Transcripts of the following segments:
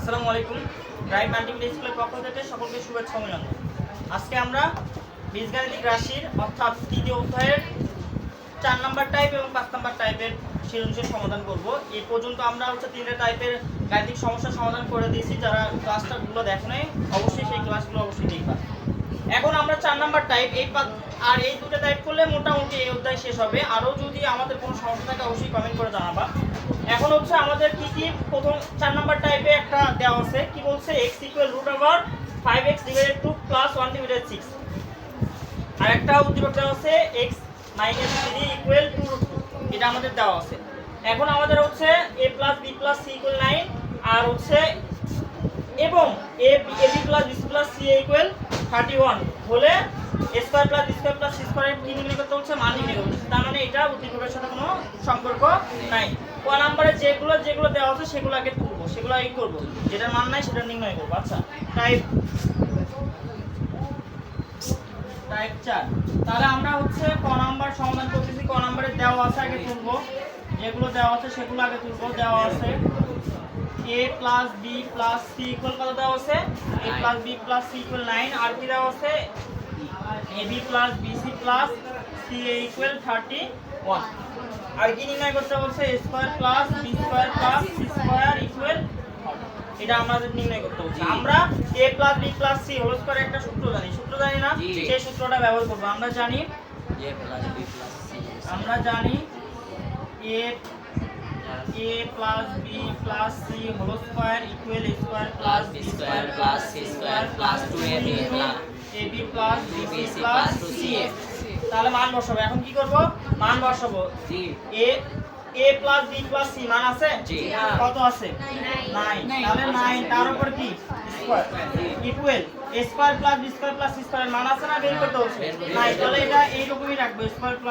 আসসালামু আলাইকুম। Drive multimedia স্কুলের পক্ষ থেকে সকলকে শুভেচ্ছা অভিনন্দন। আজকে আমরা বীজগাণিতিক রাশির অর্থাৎ তৃতীয় অধ্যায়ের 4 নম্বর টাইপ এবং 5 নম্বর টাইপের সৃজনশীল সমাধান করব। এই পর্যন্ত আমরা তিনটা টাইপের গাণিতিক সমস্যার সমাধান করে দিয়েছি। যারা ক্লাসগুলো দেখো নাই অবশ্যই সেই ক্লাসগুলো অবশ্যই দেখবা। এখন আমরা 4 নম্বর টাইপ এই দুটো টাইপ করলে মোটামুটি এই অধ্যায় শেষ হবে। আরও যদি আমাদের কোনো সমস্যা থাকে অবশ্যই কমেন্ট করে জানাবা। এখন আমাদের কি প্রথম 4 নম্বর টাইপে একটা দেওয়া আছে, কি বলছে x √ 5x / 2 + 1 / 6। আর একটা উদ্দীপক দেওয়া আছে x - 3 = 2√2। এটা আমাদের দেওয়া আছে। এখন আমাদের a + b + c = 9 আর এবং ab + bc + ca = 31 হলে a² + b² + c² এর কি নির্ণয় করতে হচ্ছে, মান নির্ণয় করতে হচ্ছে। তার মানে এটা উদ্দীপকের সাথে কোনো সম্পর্ক নাই। ক নম্বরে যেগুলো দেওয়া আছে সেগুলো আগে তুলবো, সেগুলো আগে করব, যেটার মান নাই সেটা নির্ণয় করব। আচ্ছা, টাইপ 4। তাহলে আমরা ক নাম্বার সমাধান করতেছি। ক নম্বরে দেওয়া আছে আগে তুলবো, যেগুলো দেওয়া আছে সেগুলো আগে তুলবো। দেওয়া আছে a + b + c = কত দেওয়া আছে, a + b + c = 9। আর কি দেওয়া আছে, ab + bc + ca = 31। আর কি নির্ণয় করতে বলছে, a² + b² + c² = এটা আমাদের নির্ণয় করতে হচ্ছে। আমরা a + b + c whole square একটা সূত্র জানি না, সেই সূত্রটা ব্যবহার করব। আমরা জানি a + b + c আমরা জানি a + b + c whole square = a² + b² + c² + 2ab + bc + ca। তাহলে মান বসাবো। এখন কি করব, মান বসাবো। a + b + c মান আছে, কত আছে, 9। তাহলে 9 তার উপর কি square equal a² + b² + c² এর মান আছে না, বের করতে হচ্ছে 9। তাহলে এটা এই রকমই রাখবো, a²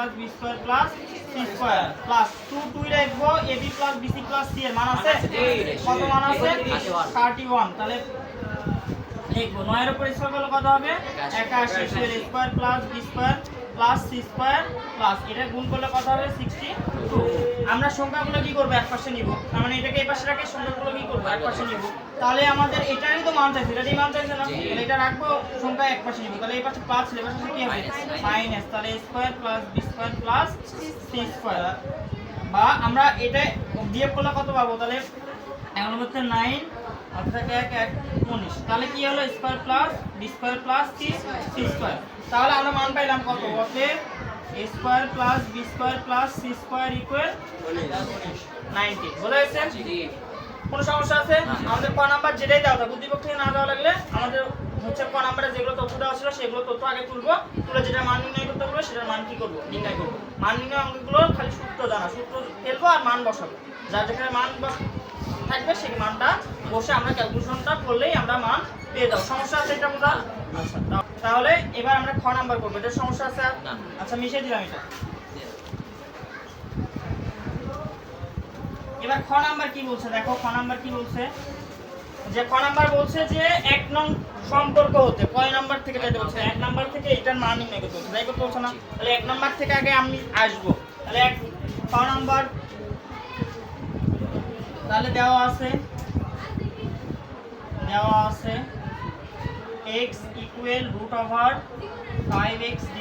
+ b² + c² প্লাস 2 রাখবো ab + bc + c এর মান আছে, কত মান আছে, 31। তাহলে লিখবো 9 এর উপর স্কয়ার করলে কত হবে, 81। a² + b² + c² প্লাস এটা গুণ করলে কত হবে, 62। আমরা সংখ্যাগুলো কি করব, একপাশে নিব। তার মানে এটাকে এই পাশে রেখে সংখ্যাগুলো কি করব, একপাশে নিব। তাহলে আমাদের এটারই তো মান চাইছে, এটারই মান চাইছে না, তাহলে এটা রাখবো, সংখ্যা একপাশে নিব। তাহলে এই পাশে প্লাস, এই পাশে কি হবে, মাইনাস। তাহলে a² + b² + c² বা আমরা এটা বিয়োগ করলে কত পাবো, তাহলে এখন হচ্ছে 9 অর্থাৎ 1 1 19। তাহলে কি হলো, a² + b² + c²। তাহলে আমরা মান পাইলাম কত, অতএব a² + b² + c² = 90। বুঝা গেছে? কোনো সমস্যা আছে? আমাদের ক নাম্বার যেটাই দেওয়া থাকে, উদ্দীপক থেকে না দেওয়া লাগলে আমাদের ক নাম্বারে যেগুলো তথ্য দেওয়া ছিল সেগুলো তথ্য আগে তুলবো, তুলে যেটা মান নির্ণয় করতে হবে সেটার মান কি করব, নির্ণয় করব। মান নির্ণয় অঙ্কগুলো খালি সূত্র জানা, সূত্র ফেলবো আর মান বসাবো। যার যেখানে মান থাকবে সেই মানটা বসে আমরা ক্যালকুলেশনটা করলেই আমরা মান পেয়ে যাবো। সমস্যা আছে এটা বোঝা? আচ্ছা, তাহলে এবার আমরা খ নাম্বার করবো। এটার সমস্যা আছে? আচ্ছা, মিশিয়ে দিলাম এটা। এবার খ নাম্বার কি বলছে, দেখো খ নাম্বার কি বলছে, যে খ নাম্বার বলছে যে 1 নং সম্পর্ক হতে কয় নাম্বার থেকে যেতে বলছে, 1 নাম্বার থেকে এটার মান নির্ণয় করতে বলছে, তাই করতে বলছে না। তাহলে 1 নাম্বার থেকে আগে আমি আসবো। তাহলে খ নাম্বার তাহলে দেওয়া আছে x = √5x /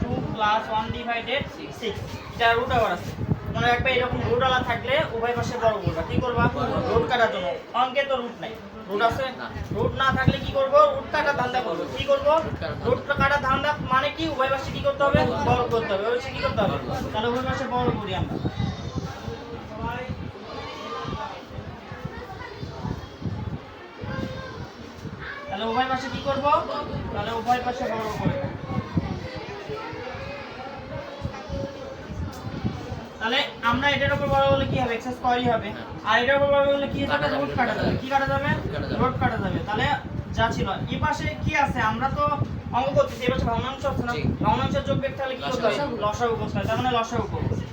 2 + 1 / 6। এটা রুট ওভার আছে, মনে রাখবে এরকম রুট আলা থাকলে উভয় পাশে বড় করবা। কি করবা, রুট কাটার জন্য। অঙ্কে তো রুট নাই, রুট আছে, রুট না থাকলে কি করব, রুট কাটার ধান্দা করব। কি করব, রুট কাটার ধান্দা মানে কি, উভয় পাশে কি করতে হবে, বড় করতে হবে। ওই কি করতে হবে, তাহলে উভয় পাশে বড় করি আমরা। তাহলে উভয় পাশে কি করব, তাহলে উভয় পাশে বড় করে। তাহলে আমরা এটার উপর বড় হলে কি হবে, x² হবে। আর এটার উপর বড় হলে কি হবে, রুট কাটা যাবে। কি কাটা যাবে, রুট কাটা যাবে। তাহলে যা ছিল এই পাশে কি আছে, আমরা তো অঙ্ক করতেছি, এই পাশে ভগ্নাংশ আছে না, ভগ্নাংশের যোগবিয়োগ তাহলে কি করতে হবে, লসাগু করতে হবে। তার মানে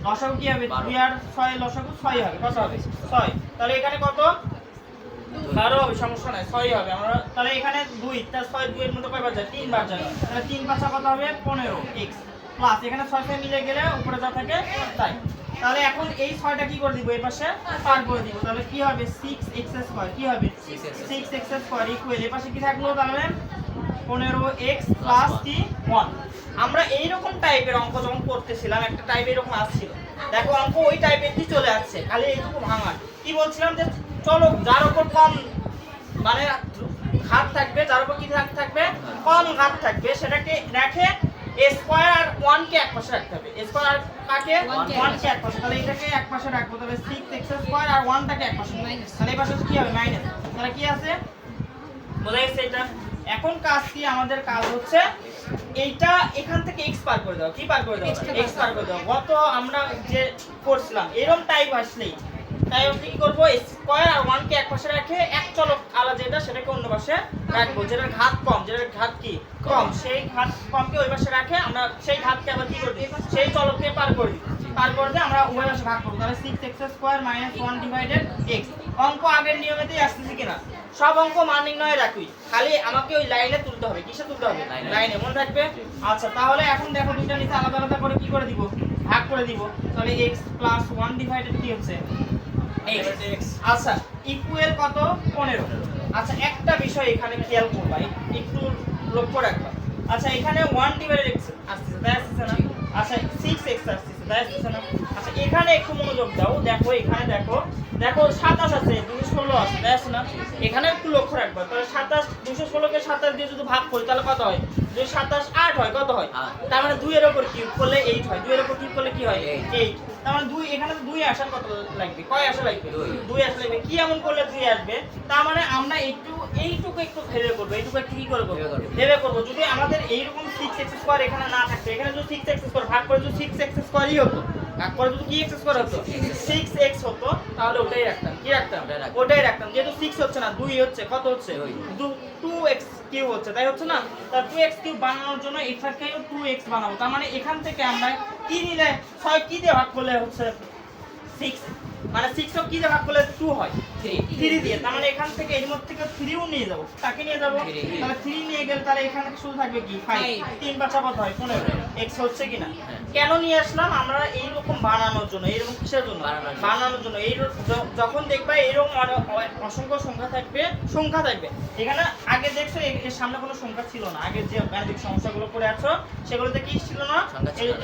লসাগু কি হবে, 2 আর 6 লসাগু 6 হবে। কত হবে, 6। তাহলে এখানে কত, 12 হবে, সমস্যা নাই, 6 হবে। আমরা তাহলে এখানে 2 তার 6 2 এর মধ্যে কয়বার যায়, 3 বার যায়। তাহলে 3 5 কত হবে, 15x প্লাস এখানে 6 মিলে গেলে উপরে যা থাকে তাই তাহলে এখন এই 6টা কি করে দিব, এই পাশে পার করে দিব। তাহলে কি হবে 6x² কি হবে 6x² ইকুয়াল এই পাশে কি থাকলো তাহলে 15x প্লাস কি 1। আমরা এই রকম টাইপের অঙ্ক যখন করতেছিলাম একটা টাইপ এরকম আসছিল, দেখো অঙ্ক ওই টাইপের কি চলে আসছে, খালি এইটুকু ভাঙা। কি বলছিলাম যে চলো যার উপর কম মানে ঘাত থাকবে, যার উপর কি থাকবে কম ঘাত থাকবে সেটাকে রেখে a স্কয়ার আর 1 কে এক পাশে রাখতে হবে। a স্কয়ার আর কাকে 1 কে এক পাশে, তাহলে এটাকে এক পাশে রাখবো। তাহলে 6x² আর 1 টাকে এক পাশে, তাহলে এই পাশে কি হবে মাইনাস। তাহলে কি আছে বোঝা গেছে এটা। এখন কাজ কি, আমাদের কাজ হচ্ছে এইটা এখান থেকে x পার করে দাও। কি পার করে দাও x পার করে দাও। গত আমরা যে করছিলাম এরকম টাইপ আসলেই তাই আমরা কি করব স্কয়ার আর 1 কে এক পাশে রেখে এক চলক আলাদা যেটা সেটাকে অন্য পাশে রাখবো, যেটার ঘাত কম, যেটার ঘাত কি কম সেই ঘাত কমকে ওই পাশে রাখে আমরা সেই ঘাতকে আবার কি করব সেই চলককে পার করে দিই। পার করে দিয়ে আমরা ওই পাশে ভাগ করব। তাহলে 6x² - 1 ডিভাইডেড x। অঙ্ক আগের নিয়মেতেই আসছে কিনা, সব অঙ্ক মান নির্ণয় রাখুই, খালি আমাকে ওই লাইনে তুলতে হবে। কিসে তুলতে হবে লাইনে, মনে থাকবে। আচ্ছা তাহলে এখন দেখো দুইটা নিচে আলাদা আলাদা করে কি করে দিব ভাগ করে দিব। তাহলে x + 1 ডিভাইডেড কি হচ্ছে x। আচ্ছা ইকুয়াল কত 15। আচ্ছা একটা বিষয় এখানে খেয়াল করবা, একটু লক্ষ্য রাখবা। আচ্ছা এখানে 1 ডিভাইডেড x আসছে তাই আসছে না, আচ্ছা 6x আসছে তাই আসছে না। আচ্ছা এখানে একটু মনোযোগ দাও, দেখো এখানে দেখো 27 আছে 216 আছে তাই আছে না। এখানে একটু লক্ষ্য রাখবা। তাহলে 27 216 কে 27 দিয়ে যদি ভাগ করি তাহলে কত হয়, যদি 27 8 হয় কত হয়, তার মানে 2 এর উপর কিউব করলে 8 হয়। 2 এর উপর কিউব করলে কি হয় 8। তার মানে 2 এখানে 2 আসার কত লাগবে, কয় আসা লাগবে 2 আসা লাগবে। কি এমন করলে 2 আসবে, তার মানে আমরা এইটুকু একটু ভেবে করব, এইটুকু একটু কি করে করব ভেবে করব। যদি আমাদের এইরকম 6x² এখানে না থাকতো, এখানে যদি 6x² ভাগ করে যদি 6x² ই হতো, ভাগ করে যদি কি x² হতো 6x হতো, তাহলে ওটাই রাখতাম। কি রাখতাম ওটাই রাখতাম। যেহেতু 6 হচ্ছে না 2 হচ্ছে, কত হচ্ছে 2x³ হচ্ছে তাই হচ্ছে না। তার 2x³ বানানোর জন্য এটাকেও 2x বানাবো। তার মানে এখান থেকে আমরা কি নিলে 6 কি দিয়ে ভাগ করলে হচ্ছে 6, মানে 6 ও কি দিয়ে ভাগ করলে 2 হয় 3 দিয়ে। তার মানে এখান থেকে এর মধ্যে থেকে 3 ও নিয়ে যাব। কাকে নিয়ে যাব, তাহলে 3 নিয়ে গেলে তাহলে এখান থেকে শুধু থাকবে কি 5। 3 5 কত হয় 15। x হচ্ছে কিনা, কেন নিয়ে আসলাম আমরা এই রকম বানানোর জন্য, এইরকম কিসের জন্য বানানোর জন্য। এই যখন দেখবা এরকম অসংখ্য সংখ্যা থাকবে এখানে। আগে দেখছো এর সামনে কোনো সংখ্যা ছিল না, আগে যে গাণিতিক সমস্যাগুলো করে আছো সেগুলোতে কি ছিল না,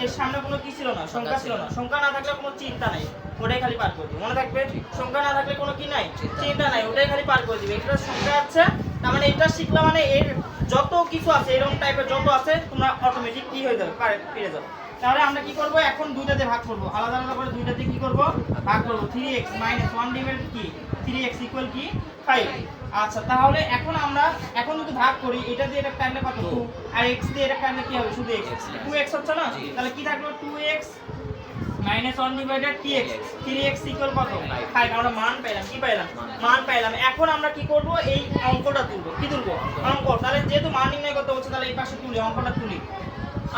এর সামনে কোনো কি ছিল না সংখ্যা ছিল না। সংখ্যা না থাকলে কোনো চিন্তা নাই, ওটাই খালি পার করে দিবে। মনে থাকবে সংখ্যা না থাকলে কোনো কি নাই চিন্তা নাই, ওটাই খালি পার করে দিবে। এটা সংখ্যা আছে, তার মানে এটা শিখলা মানে এর যত কিছু আছে এরকম টাইপের যত আছে তোমরা অটোমেটিক কি হয়ে যাবে পেরে যাবে। তাহলে আমরা কি করব এখন দুইটাতে ভাগ করব, আলাদা আলাদা করে দুইটাতে কি করব ভাগ করব। 3x - 1 ডিভাইডেড কি 3x ইকুয়াল কি 5। আচ্ছা তাহলে এখন আমরা যদি ভাগ করি এটা দিয়ে এটা কাটলে কত 2 আর x দিয়ে এটা কাটলে কি হবে শুধু x, 2x হচ্ছে না। তাহলে কি থাকলো 2x - 1 ডিভাইডেড কি x 3x ইকুয়াল কত 5। আমরা মান পেলাম, কি পেলাম মান পেলাম। এখন আমরা কি করব এই অঙ্কটা তুলব। কি তুলব অঙ্ক। তাহলে যেহেতু মান নির্ণয় করতে হচ্ছে তাহলে এই পাশে তুলি, অঙ্কটা তুলি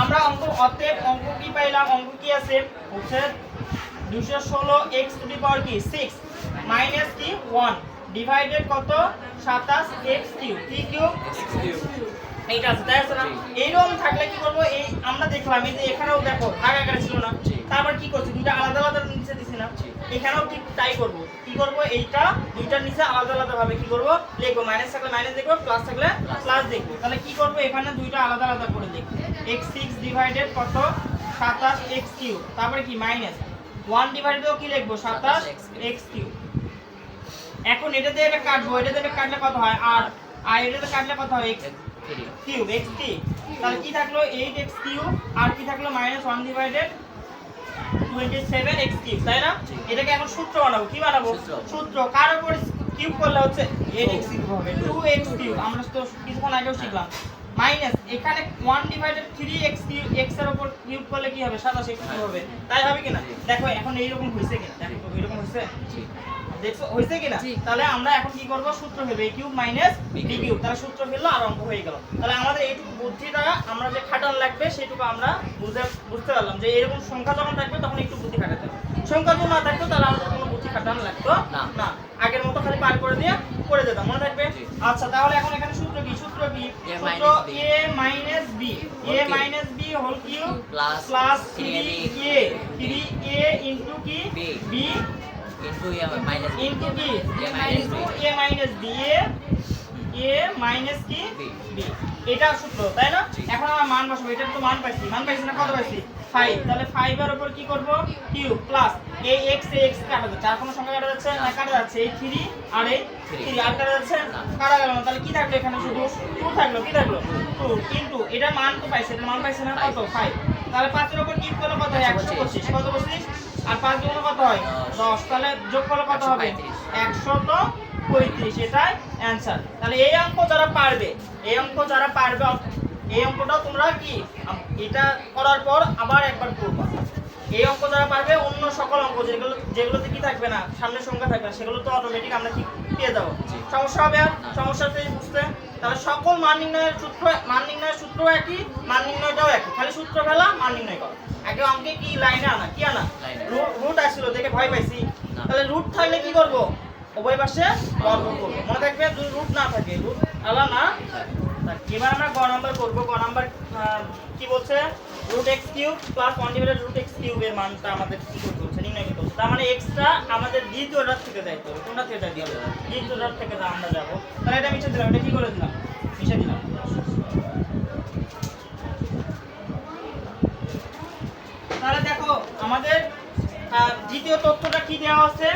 আমরা। অতএব অঙ্ক কি পাইলাম, অঙ্ক কি আছে হচ্ছে 216x টু দি পাওয়ার কি 6 মাইনাস কি 1 ডিভাইডেড কত 27x³ কি কিউব এইটা আছে তাই আছে না। এইরকম থাকলে কি করব, এই আমরা দেখলাম এই যে এখানেও দেখো ভাগ আকারে ছিল না, তারপর কি করছি দুইটা আলাদা আলাদা নিচে দিছি না, এখানেও ঠিক তাই করব। কি করব এইটা দুইটার নিচে আলাদা আলাদা ভাবে কি করব লিখব, মাইনাস থাকলে মাইনাস লিখব, প্লাস থাকলে প্লাস লিখব। তাহলে কি করব এখানে দুইটা আলাদা আলাদা করে লিখব, x6 ডিভাইডেড কত 27x³, তারপরে কি মাইনাস 1 ডিভাইডেড কি লিখব 27x³। এখন এটা দিয়ে এটা কাটবো, এটা দিয়ে এটা কাটলে কত হয় আর এটা দিয়ে কাটলে কত হয় x³ x3। তাহলে কি থাকলো 8x³ আর কি থাকলো -1 ডিভাইডেড 27x³ তাই না। এটাকে এখন সূত্র বানাবো। কি বানাবো সূত্র, কার উপর কিউব করলে হচ্ছে 8x³ হবে 2x³ আমরা তো কিছুক্ষণ আগেও শিখলাম। মাইনাস এখানে 1 ডিভাইডেড 3x³ x এর উপর কিউব করলে কি হবে 27x³ হবে তাই হবে কিনা। দেখো এখন এইরকম হইছে কিনা, দেখো এরকম হইছে দেখছো হইছে কিনা। তাহলে আমরা এখন কি করব সূত্র ফেলবো a³ - b³। তাহলে সূত্র ফেললো আর অঙ্ক হয়ে গেল। তাহলে আমাদের এইটুকু বুদ্ধিটা আমরা যে খাটান লাগবে সেটুকু আমরা বুঝতে পারলাম যে এরকম সংখ্যা যখন থাকবে তখন একটু বুদ্ধি খাটাতে হবে। সংখ্যা যদি না থাকতো তাহলে আমাদের কোনো বুদ্ধি খাটান লাগতো না, আগের মতো খালি পার করে দিয়ে করে যেতাম। মনে থাকবে। আচ্ছা তাহলে এখন এখানে সূত্র কি সূত্র কি A সূত্র a minus b whole cube plus plus 3a into কি b into a minus into কি into a minus b a minus কি b এটা সূত্র তাই না? এখন আমরা মান বসাবো। এটার তো মান পাইছি না? কত পাইছি? 5। তাহলে 5 এর উপর কি করব? কিউব প্লাস এই x কাটা যাচ্ছে, আর কোন সংখ্যা কাটা যাচ্ছে না? কাটা যাচ্ছে এই 3 আর এই 3 আর কাটা যাচ্ছে কাটা গেল না। তাহলে কি থাকলো এখানে? শুধু 2 থাকলো। কি থাকলো? 2। কিন্তু এটার মান তো পাইছে, এটার মান পাইছে না? কত? 5। তাহলে 5 এর উপর কিউব করলে কত হয়? 125। কত 25? আর 5 গুণ কত হয়? 10। তাহলে যোগ করলে কত হবে? 135। এটাই অ্যানসার। তাহলে এই অঙ্ক যারা পারবে, এই অঙ্কটাও তোমরা কি এটা করার পর আবার একবার করবা। এই অঙ্ক যারা পারবে, অন্য সকল অঙ্ক যেগুলোতে কি থাকবে না, সামনে সংখ্যা থাকবে না, সেগুলো তো অটোমেটিক আমরা কি পেয়ে যাবো। সমস্যা হবে? আর সমস্যা পেয়ে বুঝতে। তাহলে সকল মান নির্ণয়ের সূত্র একই, মান নির্ণয়টাও একই, খালি সূত্র ফেলা, মান নির্ণয় করা। আগে অঙ্কে কি লাইনে আনা, কি আনা? রুট আসছিল, দেখে ভয় পাইছি। তাহলে রুট থাকলে কি করব? উভয় পাশে বর্গ করব। মনে থাকবে যদি রুট না থাকে, রুট আলা না। এবার আমরা গ নাম্বার করব। গ নাম্বার কি বলছে? Root x cube plus 1 divided root x cube এর মানটা আমাদের কি করতে হচ্ছে? নির্ণয় করতে হচ্ছে। তার মানে x টা আমাদের দ্বিতীয় ধাপ থেকে যাইতে হবে। কোনটা থেকে যাইতে হবে? দ্বিতীয় ধাপ থেকে আমরা যাব। তাহলে এটা মিশে দিলাম। এটা কি করে দিলাম? মিশে দিলাম। তাহলে দেখো আমাদের দ্বিতীয় তথ্যটা কি দেওয়া আছে?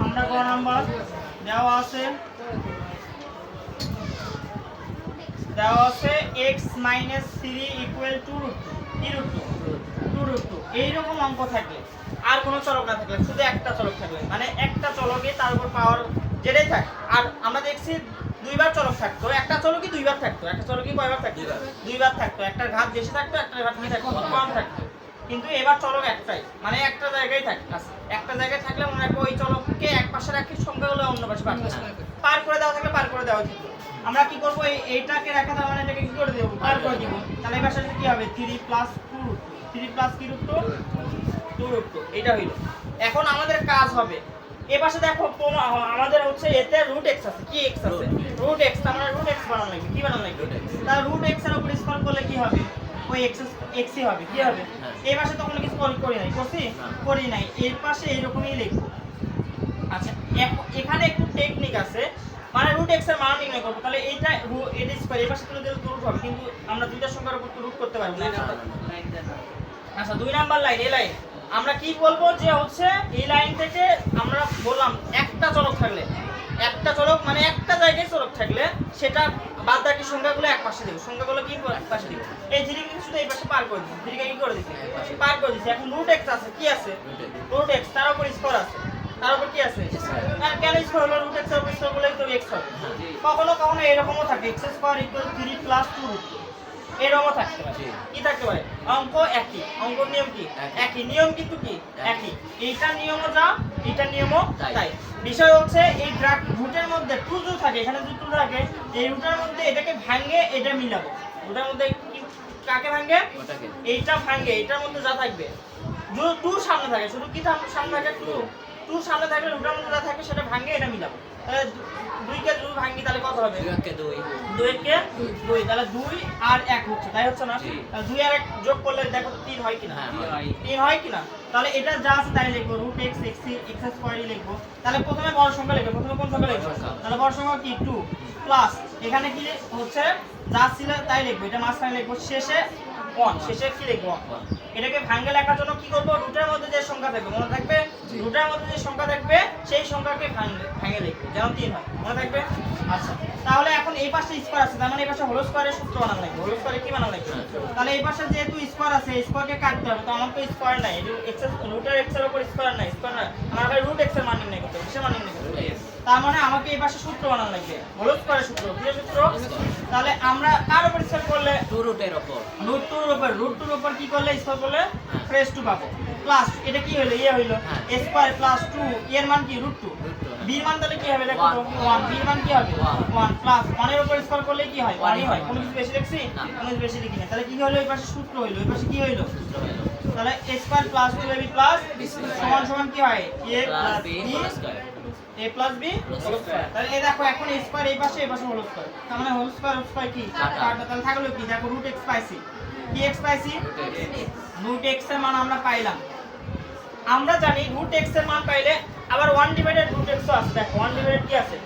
আমরা গ নাম্বার দেওয়া আছে x - 3 √2 এইরকম অঙ্ক থাকলে, আর কোনো চলক না থাকলে, শুধু একটা চলক থাকলে, মানে একটা চলকে তার উপর পাওয়ার যেটাই থাক। আর আমরা দেখছি দুইবার চলক থাকতো, একটা চলকই দুইবার থাকতো। একটা চলকই কয়বার থাকতো? দুইবার থাকতো। একটার ঘাত বেশি থাকতো, একটার ঘাত কি থাকতো? কম থাকতো। কিন্তু এবার চলক একটাই, মানে একটা জায়গায় থাকে। একটা জায়গায় থাকলে মনে রাখবো ওই চলককে এক পাশে রাখি, সংখ্যাগুলো অন্য পাশে পার করে দেওয়া থাকলে পার করে দেওয়া ঠিক। আমরা কি করব? এইটাকে রাখা, তার মানে এটাকে কি করে দেব? পার করে দিব। তাহলে এই পাশে কি হবে? 3 প্লাস 2 √2 এটা হইল। এখন আমাদের কাজ হবে এই পাশে দেখো আমাদের হচ্ছে এতে √x আছে। কি x আছে? √x। আমরা √x বানানো লাগবে। কি বানানো লাগবে? তাহলে √x এর উপর স্কয়ার করলে কি হবে? ওই x ই হবে। কি হবে? এই পাশে তো কোনো কিছু করি নাই। করি নাই। এর পাশে এইরকমই লিখব। আচ্ছা, এখানে একটু টেকনিক আছে, মানে √x এর মান নির্ণয় করব। তাহলে এইটা এটা স্কয়ার, এই পাশে তুলে দিলে √, হবে, কিন্তু আমরা দুইটা সংখ্যার উপর √, করতে পারবো না। আচ্ছা, 2 নাম্বার লাইন, এই লাইন আমরা কি বলবো? যে হচ্ছে এই লাইন থেকে আমরা বললাম একটা চলক থাকলে, একটা চলক মানে একটা জায়গায় চলক থাকলে, সেটা বাদ বাকি সংখ্যাগুলো এক পাশে দেব। সংখ্যাগুলো কি এক পাশে দেব? এই 3 কে শুধু এই পাশে পার করে দিই। 3 কে কি করে দিছি? পার করে দিছি। এখন √x আছে। কি আছে? √x, তার উপর স্কয়ার আছে। তার উপর কি আছে? আর কেন স্কয়ার হলো? √x এর উপর স্কয়ার করলে তো x হবে। কখনো কখনো এরকমও থাকে, x² = 3 + 2√2 এরকমও থাকতে পারে। কি থাকতে পারে? অঙ্ক একই, অঙ্কর নিয়ম কি একই, নিয়ম কিন্তু কি একই। এইটা নিয়মও যা, এইটা নিয়মও তাই। বিষয় হচ্ছে এই রুটের মধ্যে 2 থাকে, এখানে যদি 2 থাকে, এই রুটের মধ্যে এটাকে ভাঙে এটা মিলাবো। রুটের মধ্যে কাকে ভাঙে? এইটা ভাঙে, এটার মধ্যে যা থাকবে 2 সামনে থাকে, শুধু কি সামনে থাকে? 2 সামনে থাকলে রুটের মধ্যে যা থাকে সেটা ভাঙে এটা মিলাবো। তাহলে 2 কে 2 ভাঙি, তাহলে কত হবে? 2 কে 2, তাহলে 2 আর 1 হচ্ছে, তাই হচ্ছে না? তাহলে 2 আর 1 যোগ করলে দেখো তো 3 হয় কিনা? 3 হয় কিনা? তাহলে এটা যা আছে তাই লিখবো, √x x² লিখবো। তাহলে প্রথমে বড় সংখ্যা লিখবো। প্রথমে কোন সংখ্যা লিখবো? তাহলে বড় সংখ্যা কি? 2 প্লাস এখানে কি হচ্ছে যা ছিল তাই লিখবো, এটা মাঝখানে লিখবো, শেষে 1, শেষে কি লিখবো? 1। এটাকে ভাঙে লেখার জন্য কি করব? রুটের মধ্যে যে সংখ্যা থাকবে, মনে থাকবে, রুটের মধ্যে যে সংখ্যা থাকবে সেই সংখ্যাকে ভাঙে লিখবো, যেমন 3 হয়, মনে থাকবে। আচ্ছা, তাহলে এখন এই পাশে স্কয়ার আছে, তার মানে এই পাশে হোল স্কয়ারের সূত্র বানানো লাগবে। হোল স্কয়ারে কি বানানো লাগবে? তাহলে এই পাশে যেহেতু স্কয়ার আছে, স্কয়ারকে কাটতে হবে। তো আমার তো স্কয়ার নাই, রুটের x এর উপর স্কয়ার নাই, স্কয়ার না, আমার √x এর মান নির্ণয় করতে হবে। কিসের মান নির্ণয় করতে হবে? তার মানে আমাকে এই পাশে সূত্র বানানো লাগবে, হোল স্কয়ারের সূত্র। কি সূত্র? তাহলে আমরা কার উপর স্কয়ার করলে? √2 এর উপর। √2 এর উপর কি করলে? স্কয়ার করলে ফ্রেশ 2 পাবো। প্লাস এটা কি হলো? ইয়ে হইলো স্কয়ার প্লাস 2, এর মান কি? √2। b এর মান তাহলে কি হবে? দেখো তো 1, b এর মান কি হবে? 1 প্লাস 1 এর উপর স্কয়ার করলে কি হয়? 1ই হয়। কোনো কিছু বেশি লিখছি? কোনো কিছু বেশি লিখি না। তাহলে কি হলো? এই পাশে সূত্র হইলো, এই পাশে কি হইলো? সূত্র হইলো। তাহলে a² + 2ab + সমান সমান কি হয়? a + b a plus b whole square. তাহলে এই দেখো এখন a স্কয়ার এই পাশে হোল স্কয়ার, তার মানে হোল স্কয়ার কি কাটা, তাহলে থাকলো কি দেখো রুট x পাইছি, কি x পাইছি রুট x এর মান আমরা পাইলাম। আমরা জানি রুট x এর মান পাইলে আবার 1 ডিভাইডেড রুট x আছে, দেখো 1 ডিভাইডেড কি আছে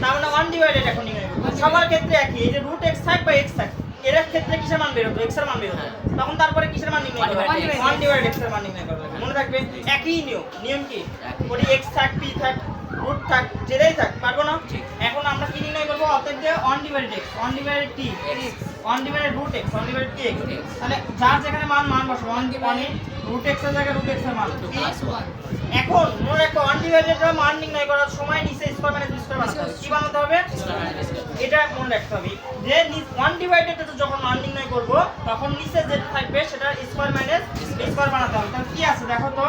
তার মানে 1 ডিভাইডেড এখন নির্ণয় করব। সবার ক্ষেত্রে একই, এই যে রুট x থাক বা x থাক এর ক্ষেত্রে কিসের মান বের হবে x এর মান বের হবে, তখন তারপরে কিসের মান নির্ণয় করব 1 ডিভাইডেড x এর মান নির্ণয় করব। মনে রাখবে একই নিয়ম কি ওটি x থাক p থাক রুট থাক যেটাই থাক পারবো না। এখন আমরা কি নির্ণয় করব অতএব যে 1 divided x 1 divided t 1 divided root x 1 divided t x, তাহলে যার যেখানে মান বসাবো 1 ডিভাইডেড রুট x এর জায়গায় রুট x এর মান এখন মনে রাখো 1 ডিভাইডেড এর মান নির্ণয় করার সময় নিচে স্কয়ার মাইনাস বি স্কয়ার বানাতে হবে। কি বানাতে হবে এটা মনে রাখতে হবে যে 1 ডিভাইডেড এর যখন মান নির্ণয় করব তখন নিচে যেটা থাকবে সেটা স্কয়ার মাইনাস বি স্কয়ার বানাতে হবে। তাহলে কি আছে দেখো তো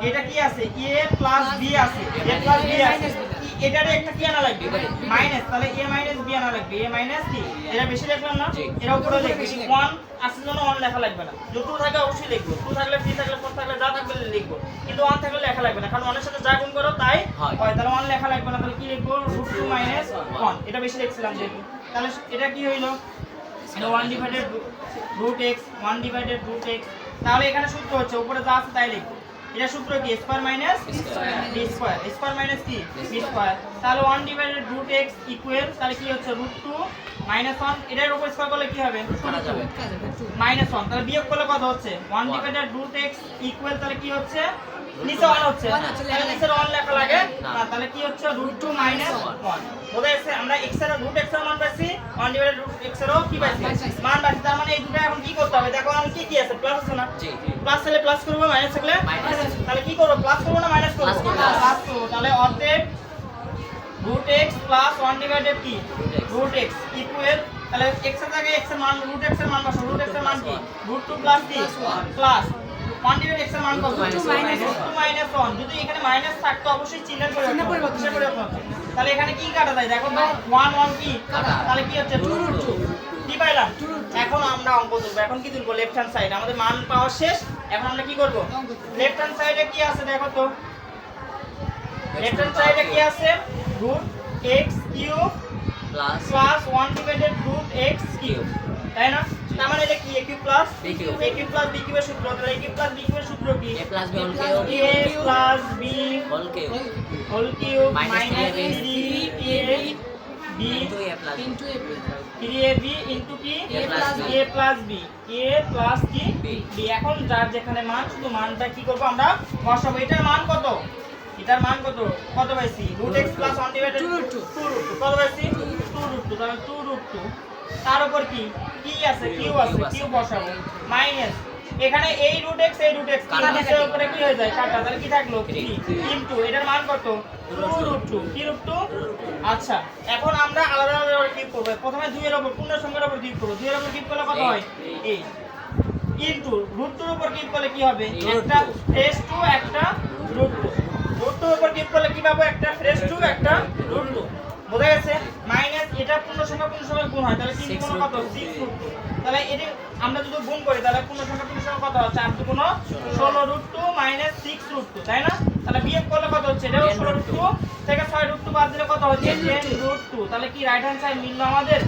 এটা কি আছে a প্লাস b আছে, a প্লাস b আছে, এটারে একটা কি আনা লাগবে মাইনাস, তাহলে a মাইনাস b আনা লাগবে, a মাইনাস b। এটা বেশি লিখলাম না, এর উপরে লিখবে 1 আসলে জন্য 1 লেখা লাগবে না, যদি 2 থাকে অবশ্যই লিখবো, 2 থাকলে 3 থাকলে 4 থাকলে যা থাকবে লিখবো, কিন্তু 1 থাকলে লেখা লাগবে না কারণ 1 এর সাথে যা গুণ করো তাই হয়, তাহলে 1 লেখা লাগবে না। তাহলে কি লিখবো √2 মাইনাস 1, এটা বেশি লিখছিলাম যেহেতু। তাহলে এটা কি হইলো এটা 1 divided root x 1 divided root x। তাহলে এখানে সূত্র হচ্ছে উপরে যা আছে তাই লিখবো, এটা সূত্র কি square minus B square, square minus কি বি স্কয়ার। তাহলে 1 ডিভাইডেড রুট x ইকুয়াল তাহলে কি হচ্ছে √2 মাইনাস 1, এটার উপর স্কয়ার করলে কি হবে মাইনাস 1, তাহলে বিয়োগ করলে কত হচ্ছে 1 ডিভাইডেড রুট x ইকুয়াল তাহলে কি হচ্ছে নিচে 1 হচ্ছে, তাহলে নিচে 1 লেখা লাগে না, তাহলে কি হচ্ছে √2 মাইনাস 1। বোঝা গেছে আমরা x এর রুট x এর মান পাইছি 1 ডিভাইডেড রুট x এরও কি পাইছি মান পাইছি, তার মানে এই দুটো এখন কি করতে হবে দেখো আমি কি আছে প্লাস আছে না, প্লাস হলে প্লাস করব মাইনাস থাকলে মাইনাস, তাহলে কি করব প্লাস করব না মাইনাস করব প্লাস করব। তাহলে অতএব রুট x প্লাস 1 ডিভাইডেড কি রুট x ইকুয়াল তাহলে x এর জায়গায় x এর মান রুট x এর মান বসাবো, রুট x এর মান কি √2 প্লাস কি প্লাস 1 ডিভাইডেড x এর মান কত √2 মাইনাস 1, যদি এখানে মাইনাস থাকতো অবশ্যই চিহ্নের পরিবর্তন, তাহলে এখানে কি কাটা যায় দেখো তো 1 1 কি তাহলে কি হচ্ছে √2 কি পাইলাম। এখন আমরা অঙ্ক তুলবো, এখন কি তুলবো লেফট হ্যান্ড সাইড, আমাদের মান পাওয়া শেষ, এখন আমরা কি করব লেফট হ্যান্ড সাইডে কি আছে দেখো তো লেফট হ্যান্ড সাইডে কি আছে root x cube plus 1 divided root x cube, তাই না, তার মানে এটা কি a cube plus b cube, a cube plus b কিউবের সূত্র, তাহলে a কিউব প্লাস b কিউবের সূত্র কি a plus b whole cube minus 3ab into কি a প্লাস b কি b। এখন যার যেখানে মান শুধু মানটা কি করব আমরা বসাবো, এটার মান কত কত পাইছি √x প্লাস 1 ডিভাইডেড 2√2 কত পাইছি 2√2, তাহলে 2√2 তার উপর কি আছে কিউ বসাবো মাইনাস এখানে এই √x নিচের উপরে কি হয়ে যায় কাটা, তাহলে কি থাকলো ইনটু এটার মান কত 2√2 কি √2। আচ্ছা এখন আমরা আলাদা আলাদা কিউব করব, প্রথমে 2 এর উপর পূর্ণ সংখ্যার উপর কিউব করব, 2 এর উপর কিউব করলে কত হয় 8 ইনটু √2 এর উপর কিউব করলে কি হবে একটা ফ্রেশ 2 একটা √2, √2 এর উপর কিউব করলে কি পাবো একটা ফ্রেশ 2 একটা √2। বোঝা গেছে মাইনাস এটা পূর্ণ সংখ্যা গুণ হয়, তাহলে 3 গুণ কত 6 তাহলে এটা আমরা যদি গুণ করি তাহলে পূর্ণ সংখ্যা কত হয় 4 গুণ 16√2 মাইনাস 6√2, তাই না, তাহলে বিয়োগ করলে কত হচ্ছে এটা 16√2 থেকে 6√2 বাদ দিলে কত হচ্ছে 10√2, তাহলে কি রাইট হ্যান্ড সাইড মিললো আমাদের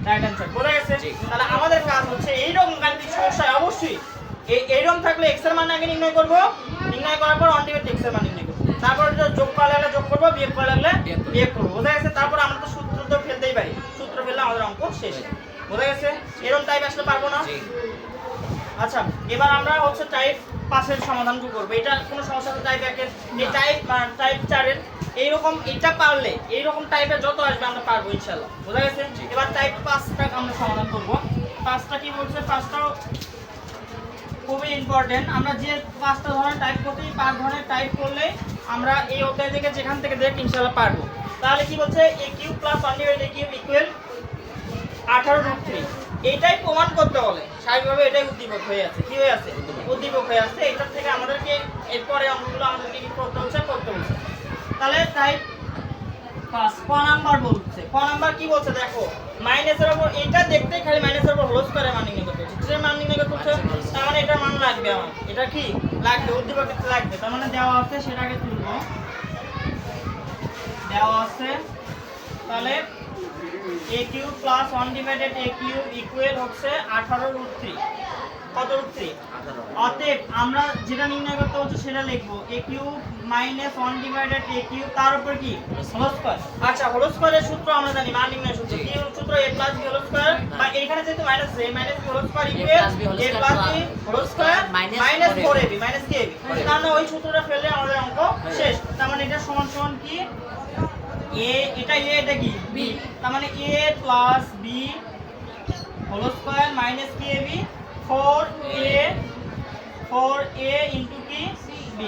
রাইট হ্যান্ড সাইড। বোঝা গেছে, তাহলে আমাদের কাজ হচ্ছে এইরকম গাণিতিক সমস্যায় অবশ্যই এইরকম থাকলে x এর মান আগে নির্ণয় করব, নির্ণয় করার পর 1 ডিভাইডেড x এর মান নির্ণয় করব, তারপর এটা যোগ করা লাগলে যোগ করব, বিয়োগ করা লাগলে বিয়োগ করব। বোঝা গেছে, তারপর আমরা তো সূত্র তো ফেলতেই পারি, সূত্র ফেললে আমাদের অঙ্ক শেষ। বোঝা গেছে, এরকম টাইপ আসলে পারবো না। আচ্ছা এবার আমরা হচ্ছে টাইপ 5 এর সমাধান করব, এটা কোনো সমস্যা নেই, টাইপ 1 এর এই টাইপ 4 এর এইরকম এটা পারলে এইরকম টাইপের যত আসবে আমরা পারবো ইনশাআল্লাহ। বোঝা গেছে, এবার টাইপ 5টা আমরা সমাধান করব। 5টা কি বলছে, 5টাও খুবই ইম্পর্টেন্ট, আমরা যে 5টা ধরনের টাইপ করতে 5 ধরনের টাইপ করলে আমরা এই অধ্যায় থেকে যেখান থেকে দেখ ইনশাআল্লাহ পারবো। তাহলে কি বলছে a cube plus 1 divided a cube equal 18√3, এইটাই প্রমাণ করতে বলে, স্বাভাবিকভাবে এটাই উদ্দীপক হয়ে আছে, কি হয়ে আছে উদ্দীপক হয়ে আছে, এটার থেকে আমাদেরকে এরপরে অঙ্কগুলো আমাদেরকে কি করতে বলছে তাহলে টাইপ 5 ক নাম্বার বলছে, ক নাম্বার কি বলছে দেখো মাইনাসের উপর এটা দেখতে খালি মাইনাসের উপর হোল স্কয়ারের মান নির্ণয় করতে হচ্ছে, যে মান নির্ণয় করতে হচ্ছে তার মানে এটা মান লাগবে আমার, এটা কি লাগবে উদ্দীপকে লাগবে, তার মানে দেওয়া আছে সেটাকে তুলবো দেওয়া আছে তাহলে a cube plus 1 divided a cube equal হচ্ছে 18√3 কত √3 অতএব আমরা যেটা নির্ণয় করতে হচ্ছে সেটা লিখবো a cube minus 1 divided a cube তার উপর কি হোল স্কয়ার আচ্ছা হোল স্কয়ারের সূত্র আমরা জানি মান নির্ণয়ের সূত্র কি সূত্র a plus b whole square বা এখানে যেহেতু minus a minus b whole square equal a plus b whole square minus 4ab minus kab তার মানে ওই সূত্রটা ফেললে আমাদের অঙ্ক শেষ তার মানে এটা সমান সমান কি a এটা a এটা কি b তার মানে a plus b whole square minus kab 4a into কি b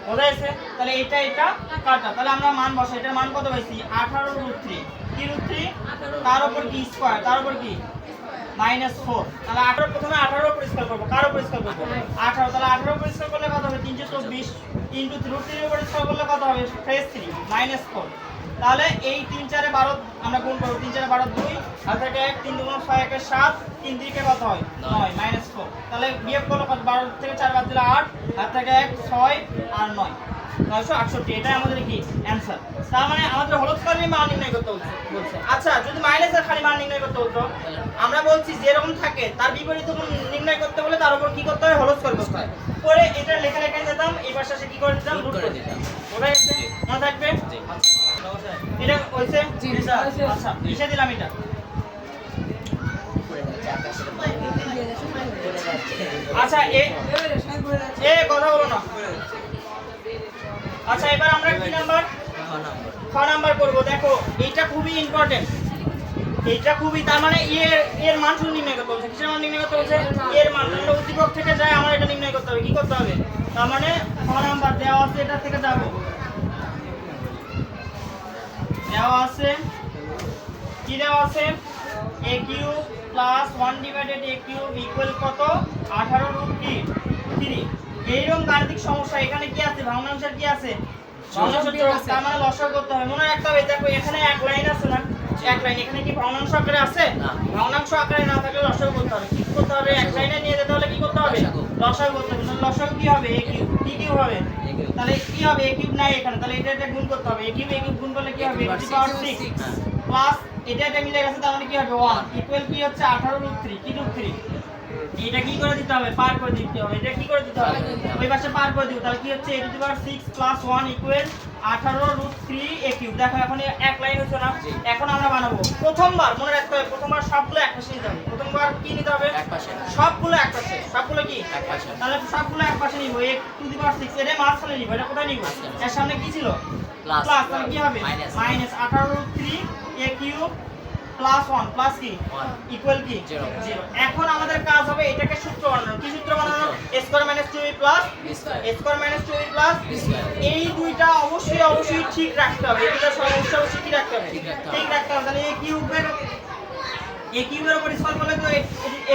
বোঝা গেছে তাহলে এটা কাটা তাহলে আমরা মান বসাই এটার মান কত পাইছি 18√3 কি √3 তার উপর কি স্কয়ার তার উপর কি -4 তাহলে 18 প্রথমে 18 উপর স্কয়ার করব কার উপর স্কয়ার করব 18 তাহলে 18 উপর স্কয়ার করলে কত হবে 324 ইনটু √3 এর উপর স্কয়ার করলে কত হবে ফ্রেশ 3 -4 তাহলে এই 3 4 এ 12 আমরা গুণ করব 3 4 এ 12 2 আর থেকে 1 3 2 6 1 7 3 3 কে কত হয় 9 -4 তাহলে বিয়োগ করলে কত 12 থেকে 4 বাদ দিলে 8 আর থেকে 1 6 আর 9 968 এটা আমাদের কি অ্যানসার তার মানে আমাদের হোল স্কয়ারের মান নির্ণয় করতে বলছে আচ্ছা যদি মাইনাসের খালি মান নির্ণয় করতে হতো আমরা বলছি যে এরকম থাকে তার বিপরীত কোণ নির্ণয় করতে হলে তার উপর কি করতে হয় হোল স্কয়ার করতে হয় পরে এটা লেখা যেতাম এই পাশে কি করে দিতাম রুট করে দিতাম ওটা এসে মনে থাকবে এটা হইছে আচ্ছা লিখে দিলাম এটা আচ্ছা এ কথা বলো না আচ্ছা এবার আমরা কি নাম্বার খ নাম্বার করব দেখো এটা খুবই ইম্পর্টেন্ট এটা খুবই তার মানে এর মান শুধু নির্ণয় করতে হবে কিসের মান নির্ণয় করতে হবে এর মান তাহলে উদ্দীপক থেকে যায় আমার এটা নির্ণয় করতে হবে কি করতে হবে তার মানে খ নাম্বার দেওয়া আছে এটা থেকে যাব দেওয়া আছে কি দেওয়া আছে a cube plus 1 divided a cube equal কত 18√3 এইরকম গাণিতিক সমস্যা এখানে কি আছে ভগ্নাংশের কি আছে ভগ্নাংশের যোগ তার মানে লসাগু করতে হবে মনে রাখতে হবে দেখো এখানে এক লাইন আছে না এক লাইন এখানে কি ভগ্নাংশ আকারে আছে না ভগ্নাংশ আকারে না থাকলে লসাগু করতে হবে কি করতে হবে এক লাইনে নিয়ে যেতে হলে কি করতে হবে লসাগু করতে হবে লসাগু কি হবে a কিউব কি কিউব হবে তাহলে কি হবে a কিউব নাই এখানে তাহলে এটা গুণ করতে হবে a কিউব গুণ করলে কি হবে a to the power 6 plus এটা মিলে গেছে তার মানে কি হবে 1 ইকুয়াল কি হচ্ছে 18√3 কি √3 এটা কি করে দিতে হবে পার করে দিতে হবে এটা কি করে দিতে হবে ওই পাশে পার করে দিব তাহলে কি হচ্ছে a to the power 6 plus 1 equal 18√3 a cube দেখো এখন এক লাইন হচ্ছে না এখন আমরা বানাবো প্রথমবার মনে রাখতে হবে প্রথমবার সবগুলো এক পাশে নিতে হবে প্রথমবার কি নিতে হবে এক পাশে সবগুলো এক পাশে সবগুলো কি এক পাশে তাহলে সবগুলো এক পাশে নিব a টু দি পাওয়ার 6 এর মাঝখানে নিব এটা কোথায় নিব এর সামনে কি ছিল প্লাস তাহলে কি হবে -18√3 a কিউব প্লাস 1 প্লাস কি ইকুয়াল কি 0 এখন আমাদের কাজ হবে এটাকে সূত্র বানানো কি সূত্র বানানো a square minus 2b plus a square minus 2b plus এই দুইটা অবশ্যই ঠিক রাখতে হবে এটা অবশ্যই ঠিক রাখতে হবে ঠিক রাখতে হবে তাহলে a কিউবের উপর স্কয়ার করলে তো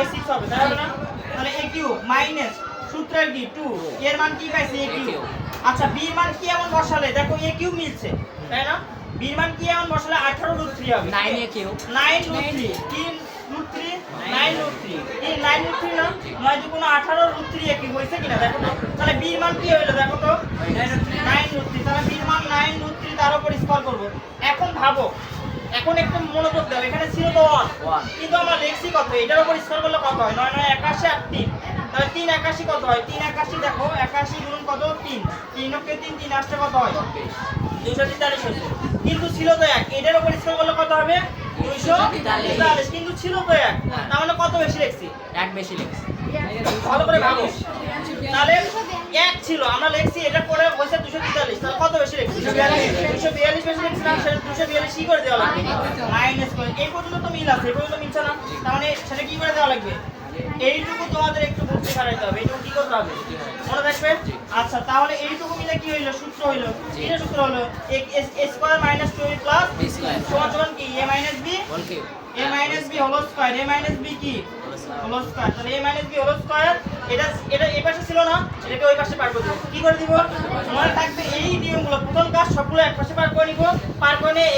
a6 হবে তাই না তাহলে a কিউব মাইনাস সূত্রের কি 2 এর মান কি পাইছে a কিউব আচ্ছা b এর মান কি এমন বসালে দেখো a কিউব মিলছে তাই না b এর মান কি এমন বসালে 18√3 হবে 9 a কিউব 9√3 কি √3 9√3 এই 9√3 না 9 দুগুণ 18√3 একই হইছে কিনা দেখো তো তাহলে b এর মান কি হলো দেখো তো 9√3 তাহলে b এর মান 9√3 তার উপর স্কয়ার করব এখন ভাবো এখন একটু মনোযোগ দাও এখানে ছিল তো 1 কিন্তু আমরা লিখছি কত এটার উপর স্কয়ার করলে কত হয় 9 9 81 আর 3 তাহলে 3 81 কত হয় 3 81 দেখো 81 গুণ কত 3 3 কে 3 3 আসছে কত হয় 243 হচ্ছে কিন্তু ছিল তো 1 এটার উপর স্কয়ার করলে কত হবে 243 কিন্তু ছিল তো 1 তার মানে কত বেশি লিখছি এক বেশি লিখছি ভালো করে ভাবো তাহলে 1 ছিল আমরা লিখছি এটা পরে হইছে 243 তাহলে কত বেশি লিখছি 242 বেশি লিখছি না 242 কি করে দেওয়া লাগবে মাইনাস করে এই পর্যন্ত তো মিল আছে এই পর্যন্ত মিলছে না তার মানে সেটা কি করে দেওয়া লাগবে এইটুকু তোমাদের একটু বুঝতে পারতে হবে এইটুকু কি করতে হবে মনে রাখবে আচ্ছা তাহলে এইটুকু মিলে কি হইলো সূত্র হইলো এটা সূত্র হলো a square minus 2b plus b square সমান কি a minus b whole cube a minus b whole square a minus b কি হোল স্কয়ার তাহলে a minus b whole square এটা এই পাশে ছিল না এটাকে ওই পাশে পার করে দেব কি করে দিব মনে থাকবে এই নিয়মগুলো প্রথম কাজ সবগুলো এক পাশে পার করে নিব পার করে নিয়ে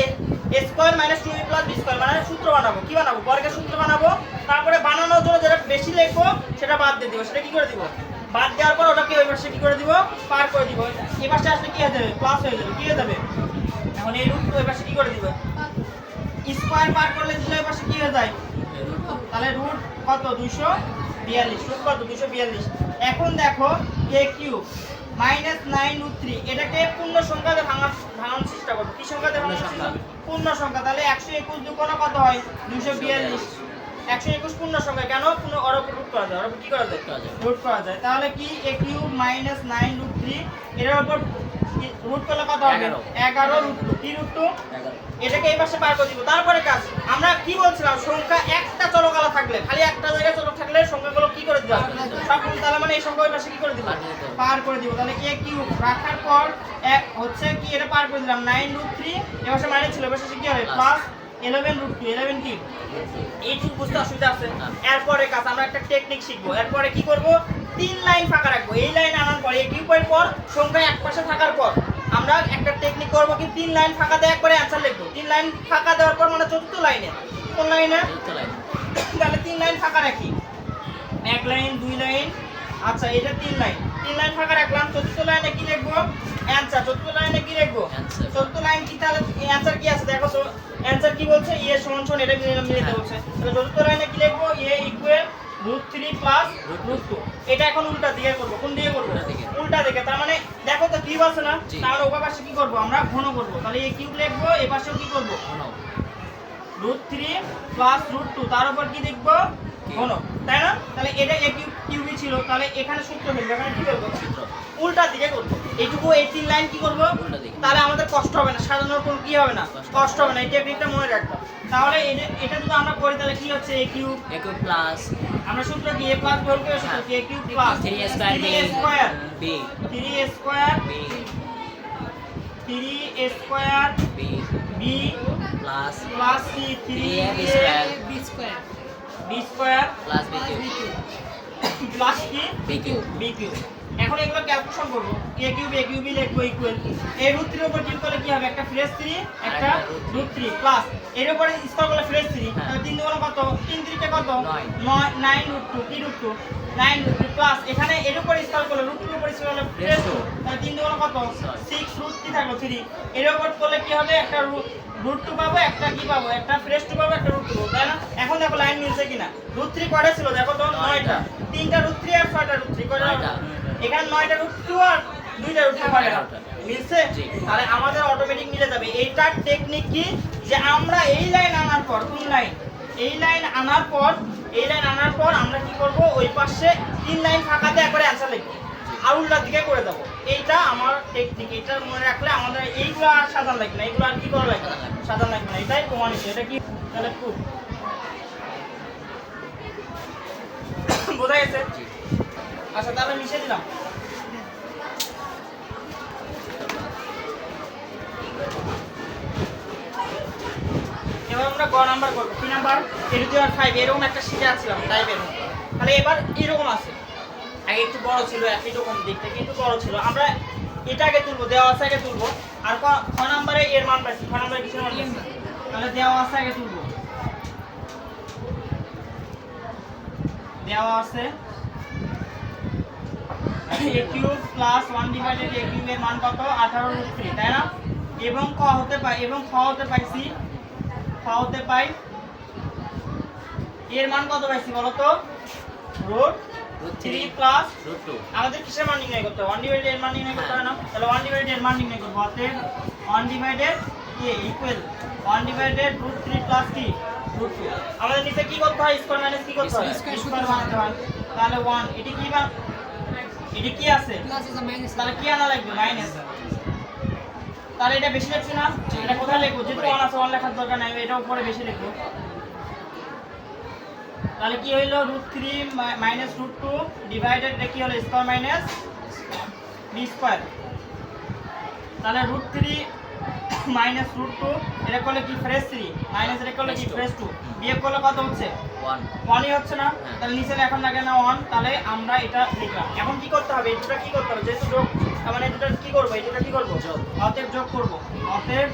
a square minus 2b plus b square মানে সূত্র বানাবো কি বানাবো বর্গের সূত্র বানাবো তারপরে বানানোর জন্য যেটা বেশি লিখবো সেটা বাদ দিয়ে দিব সেটা কি করে দিব বাদ দেওয়ার পর ওটাকে ওই পাশে কি করে দিব পার করে দিব এই পাশে আসলে কি হয়ে যাবে প্লাস হয়ে যাবে কি হয়ে যাবে এখন এখন এই রুট ওই পাশে কি করে দিবে স্কয়ার পার করলে দিলে ওই পাশে কি হয়ে যায় তাহলে রুট কত 242 রুট কত 242 এখন দেখো a কিউব -9√3 এটাকে পূর্ণ সংখ্যাতে ভাঙানোর চেষ্টা করব কি সংখ্যাতে ভাঙানোর চেষ্টা পূর্ণ সংখ্যা তাহলে 121 দুগুণ কত হয় 242 121 পূর্ণ সংখ্যা কেন পূর্ণ ওর উপর রুট করা যায় ওর উপর কি করা যায় রুট করা যায় তাহলে কি a কিউব -9√3 এর উপর রুট করলে কত হবে 11 রুট 2 কি রুট 2 এটাকে এই পাশে পার করে দিব তারপরে কাজ আমরা কি বলছিলাম সংখ্যা একটা চলকালা থাকলে খালি একটা জায়গায় চলক থাকলে সংখ্যাগুলো কি করে দিবা সব তাহলে মানে এই সংখ্যা ওই পাশে কি করে দিব পার করে দিব তাহলে a কিউব রাখার পর হচ্ছে কি এটা পার করে দিলাম 9√3 এই পাশে মাইনাস ছিল এই পাশে কি হবে প্লাস 11√2 11 কি এইটুকু বুঝতে অসুবিধা আছে এরপরে কাজ আমরা একটা টেকনিক শিখবো এরপরে কি করব তিন লাইন ফাঁকা রাখবো এই লাইন আনার পর এই কিউবের পর সংখ্যা এক পাশে থাকার পর আমরা একটা টেকনিক করব কি তিন লাইন ফাঁকা দিয়ে একবারে অ্যানসার লিখবো তিন লাইন ফাঁকা দেওয়ার পর মানে চতুর্থ লাইনে কোন লাইনে তাহলে তিন লাইন ফাঁকা রাখি এক লাইন দুই লাইন আচ্ছা এটা তিন লাইন ফাঁকা রাখলাম চতুর্থ লাইনে কি লিখবো অ্যানসার চতুর্থ লাইনে কি লিখবো চতুর্থ লাইন কি তাহলে অ্যানসার কি আছে দেখো তো অ্যানসার কি বলছে a সমান সমান এটা মিলাতে বলছে তাহলে চতুর্থ লাইনে কি লিখবো a ইকুয়াল √3 প্লাস √2 এটা এখন উল্টা দিকে করব কোন দিকে করব উল্টা দিকে তার মানে দেখো তো কিউব আছে না তাহলে ওই পাশে কি করব আমরা ঘন করব তাহলে এই কিউব লিখবো এই পাশেও কি করব ঘন √3 প্লাস √2 তার উপর কি লিখব ঘন তাই না তাহলে এটা a কিউবই ছিল তাহলে এখানে সূত্র লিখব এখানে কি করব উল্টা দিকে করব এইটুকু এই তিন লাইন কি করব তাহলে আমাদের কষ্ট হবে না সাজানোর কোনো কি হবে না কষ্ট হবে না এই টেকনিকটা মনে রাখবা তাহলে এটা যদি আমরা করি তাহলে কি হচ্ছে a কিউব প্লাস আমরা সূত্র কি a প্লাস বলতে সূত্র কি a cube plus 3a square b 3a square b 3a square b plus c 3ab square b square plus b cube plus কি b কিউব এখন এগুলো ক্যালকুলেশন করব a কিউব লিখবো ইকুয়াল এই √3 এর উপর কিউব করলে কি হবে একটা ফ্রেশ 3 একটা √3 প্লাস এর উপরে স্কয়ার করলে ফ্রেশ 3 তাহলে 3 দুগুণ কত 3 3 কে কত 9 √2 কি √2 9 প্লাস এখানে এর উপর স্কয়ার করলে √2 এর উপর স্কয়ার করলে ফ্রেশ 2 তাহলে 3 দুগুণ কত 6 √3 থাকলো 3 এর উপর করলে কি হবে একটা √2 পাবো একটা কি পাবো একটা ফ্রেশ 2 পাবো একটা √2 তাই না এখন দেখো লাইন মিলছে কিনা √3 কয়টা ছিল দেখো তো 9টা 3টা √3 আর 6টা √3 কয়টা এখানে 9টা √2 আর 2টা √2 কয়টা মিলছে তাহলে আমাদের অটোমেটিক মিলে যাবে এইটার টেকনিক কি যে আমরা এই লাইন আনার পর কোন লাইন এই লাইন আনার পর আমরা কি করব ওই পাশে তিন লাইন ফাঁকাতে একবারে অ্যানসার লিখব আর উল্টা দিকে করে দেব এইটা আমার টেকনিক এটা মনে রাখলে আমাদের এইগুলো আর সাধারণ লাগবে না এইগুলো আর কি করা লাগবে সাধারণ লাগবে না এটাই প্রমাণিত এটা কি তাহলে প্রুফ বোঝা গেছে আচ্ছা তাহলে মিশিয়ে দিলাম এবার আমরা গ নাম্বার করব কি নাম্বার 8 এরকম একটা শিখে আসছিলাম টাইপের তাহলে এবার এরকম আছে আগে একটু বড় ছিল একই রকম দেখতে কিন্তু বড় ছিল আমরা এটা আগে তুলবো দেওয়া আছে আগে তুলবো আর ক নাম্বারে এর মান পাইছি ক নাম্বারে কিসের মান পাইছি তাহলে দেওয়া আছে আগে তুলবো দেওয়া আছে a cube plus 1 divided a cube এর মান কত 18√3 তাই না এবং ক হতে পাই এবং খ হতে পাইছি খ হতে পাই এর মান কত পাইছি বলো তো √3 প্লাস √2 আমাদের কিসের মান নির্ণয় করতে হবে 1 ডিভাইডেড এর মান নির্ণয় করতে হবে না তাহলে 1 ডিভাইডেড এর মান নির্ণয় করব অতএব 1 divided a equal 1 divided √3 plus কি √2 আমাদের নিচে কি করতে হয় স্কয়ার মাইনাস কি করতে হয় স্কয়ার বানাতে হয় তাহলে 1 এটি কি এটা কি আছে প্লাস আছে মাইনাস তাহলে কি আনা লাগবে মাইনাস তাহলে এটা বেশি লিখছি না এটা কোথায় লিখব যেহেতু 1 আছে 1 লেখার দরকার নাই এটা উপরে বেশি লিখব তাহলে কি হইলো √3 মাইনাস √2 ডিভাইডেড কি হলো স্কয়ার মাইনাস b স্কয়ার তাহলে √3 মাইনাস √2 এটা করলে কি ফ্রেশ 3 মাইনাস এটা করলে কি ফ্রেশ 2 বিয়োগ করলে কত হচ্ছে 1 ই হচ্ছে না তাহলে নিচে লেখার লাগে না 1 তাহলে আমরা এটা লিখলাম এখন কি করতে হবে এটা কি করতে হবে যেহেতু যোগ মানে এটা কি করব এটা কি করব যোগ অতএব যোগ করব অতএব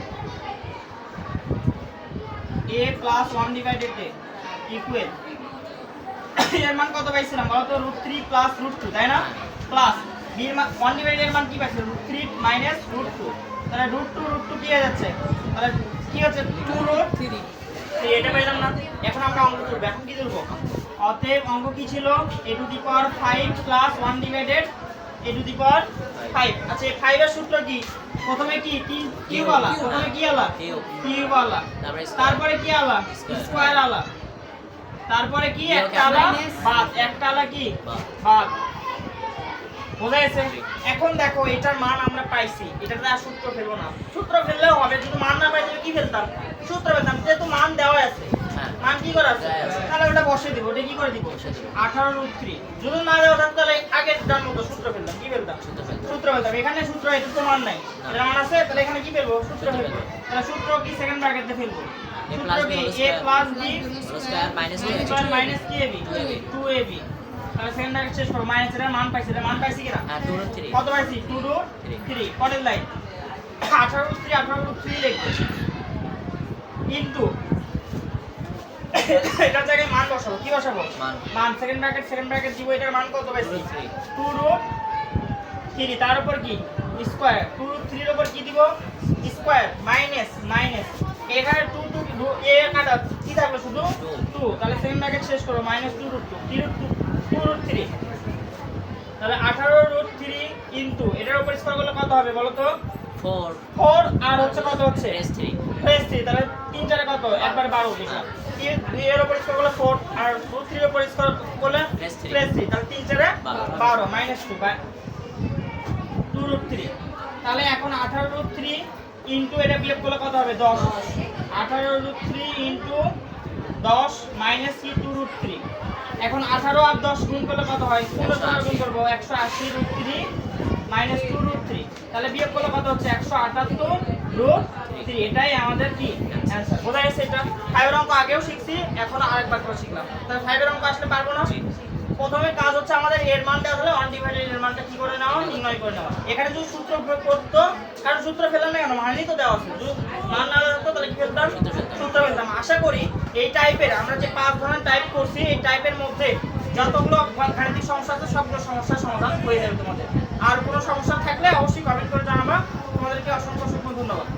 a plus 1 divided a equal এর মান কত পাইছিলাম বলো তো √3 প্লাস √2 তাই না প্লাস b এর মান 1 ডিভাইডেড এর মান কি পাইছি √3 মাইনাস √2 তাহলে √2 কি হয়ে যাচ্ছে, তাহলে কি হচ্ছে 2√3, এটা পাইলাম না। এখন আমরা অঙ্ক করব, এখন কি করব, অতএব অঙ্ক কি ছিল, a⁵ প্লাস 1 ডিভাইডেড a⁵। আচ্ছা এই 5 এর সূত্র কি, প্রথমে কি কিউব আলা, প্রথমে কি আলা, কিউব আলা, তারপরে কি আলা, স্কয়ার আলা, তারপরে কি একটা আলা বাদ, একটা আলা কি বাদ, বোঝা গেছে। এখন দেখো এটার মান আমরা পাইছি, এটাতে আর সূত্র ফেলবো না, সূত্র ফেললেও হবে, যদি মান না পাই তাহলে কি ফেলতাম, সূত্র ফেলতাম, যেহেতু মান দেওয়া আছে, মান কি করা আছে, তাহলে ওটা বসিয়ে দিব, ওটা কি করে দিব 18√3, যদি না দেওয়া থাকতো তাহলে আগের ডান মতো সূত্র ফেলতাম, কি ফেলতাম, সূত্র ফেলতাম, এখানে সূত্র, এটা তো মান নাই, এটা মান আছে, তাহলে এখানে কি ফেলবো, সূত্র ফেলবো, তাহলে সূত্র কি সেকেন্ড ব্র্যাকেটে ফেলবো, সূত্র কি a plus b square minus কি ab 2ab, তাহলে সেকেন্ড ব্র্যাকেট শেষ করো, মাইনাস এর মান পাইছি, এটা মান পাইছি কিনা, কত পাইছি 2√3, পরের লাইন 18√3 লিখবো কিন্তু এটা জায়গায় মান বসাবো, কি বসাবো, মান সেকেন্ড ব্র্যাকেট দিব, এটার মান কত পাইছি 2√3, তার উপর কি স্কয়ার, 2√3 এর উপর কি দিব স্কয়ার মাইনাস এখানে 2 এ কাটা কি থাকলো শুধু 2, তাহলে সেকেন্ড ব্র্যাকেট শেষ করো, -2√3, তাহলে 18√3 ইনটু এটার উপর স্কয়ার করলে কত হবে বলো তো, 4 আর হচ্ছে কত হচ্ছে প্রেস 3, তাহলে 3 4 কত একবার 12 লিখা, 2 এর উপর স্কয়ার করলে 4 আর 3 এর উপর স্কয়ার করলে প্রেস 3, তাহলে 3 4 12 -2 বাই 2√3, তাহলে এখন 18√3 ইনটু এটা বিয়োগ করলে কত হবে 10, 18√3 ইনটু 10 মাইনাস কি 2√3, এখন 18 আর 10 গুণ করলে কত হয়, 16 গুণ করব 180√3 মাইনাস 2√3, তাহলে বিয়োগ করলে কত হচ্ছে 178√3, এটাই আমাদের কি অ্যানসার, বোঝা গেছে। এটা 5 এর অঙ্ক আগেও শিখছি, এখন আরেকবার করে শিখলাম, তাহলে 5 এর অঙ্ক আসলে পারবো না, প্রথমে কাজ হচ্ছে আমাদের এর মানটা আসলে 1 ডিভাইডেড এর মানটা কি করে নেওয়া, নির্ণয় করে নেওয়া, এখানে যদি সূত্র প্রয়োগ করতো, কারণ সূত্র ফেললাম না কেন, মানই তো দেওয়া আছে, যদি মান না দেওয়া থাকতো তাহলে কি ফেলতাম, সূত্র ফেলতাম। আশা করি এই টাইপের আমরা যে 5 ধরনের টাইপ করছি, এই টাইপের মধ্যে যতগুলো গাণিতিক সমস্যা আছে সবগুলো সমস্যার সমাধান হয়ে যাবে তোমাদের। আর কোনো সমস্যা থাকলে অবশ্যই কমেন্ট করে জানাবা, তোমাদেরকে অসংখ্য ধন্যবাদ।